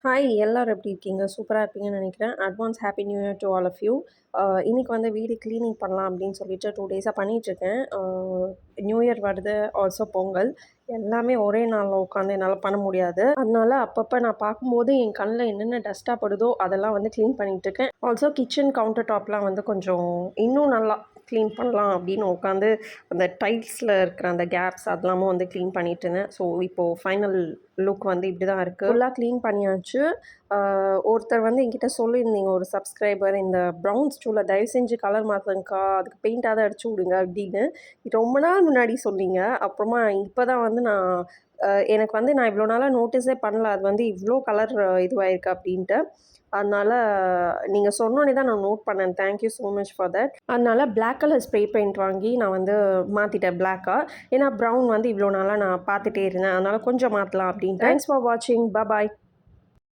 Hi எல்லாரும் எப்படி இருக்கீங்க? சூப்பரா இருப்பீங்கன்னு நினைக்கிறேன். Advance happy new year to all of you. இன்னைக்கு வந்து வீடு கிளீனிங் பண்ணலாம் அப்படின்னு சொல்லிட்டு 2 டேஸா பண்ணிட்டுருக்கேன். நியூ இயர் வருது, ஆல்சோ பொங்கல். எல்லாமே ஒரே நாள்ல உட்காந்து என்னால பண்ண முடியாது. அதனால அப்பப்ப நான் பார்க்கும்போது என் கண்ல என்னென்ன டஸ்ட்டா படுதோ அதெல்லாம் வந்து கிளீன் பண்ணிட்டுருக்கேன். ஆல்சோ கிச்சன் கவுண்டர் டாப்லாம் வந்து கொஞ்சம் இன்னும் நல்லா க்ளீன் பண்ணலாம் அப்படின்னு உட்காந்து அந்த டைல்ஸில் இருக்கிற அந்த கேப்ஸ் அதெல்லாமும் வந்து க்ளீன் பண்ணிட்டு இருந்தேன். ஸோ இப்போது ஃபைனல் லுக் வந்து இப்படி தான் இருக்குது. ஃபுல்லாக க்ளீன் பண்ணியாச்சு. ஒருத்தர் வந்து என்கிட்ட சொல்லியிருந்தீங்க, ஒரு சப்ஸ்கிரைபர், இந்த ப்ரௌன் ஸ்டூலை தயவு செஞ்சு கலர் மாற்றுங்கக்கா, அதுக்கு பெயிண்டாவது அடிச்சு விடுங்க அப்படின்னு ரொம்ப நாள் முன்னாடி சொன்னீங்க. அப்புறமா இப்போ தான் வந்து எனக்கு வந்து நான் இவ்வளோ நாளாக நோட்டீஸே பண்ணல அது வந்து இவ்வளோ கலர் இதுவாயிருக்கு அப்படின்ட்டு. அதனால் நீங்கள் சொன்னோன்னே தான் நான் நோட் பண்ணேன். Thank you so much for that. அதனால் பிளாக் கலர் ஸ்ப்ரே பெயிண்ட் வாங்கி நான் வந்து மாற்றிட்டேன் பிளாக்காக. ஏன்னா ப்ரௌன் வந்து இவ்வளோ நாளாக நான் பார்த்துட்டே இருந்தேன். அதனால் கொஞ்சம் மாற்றலாம் அப்படின்ட்டு. தேங்க்ஸ் ஃபார் வாட்சிங். பாய்.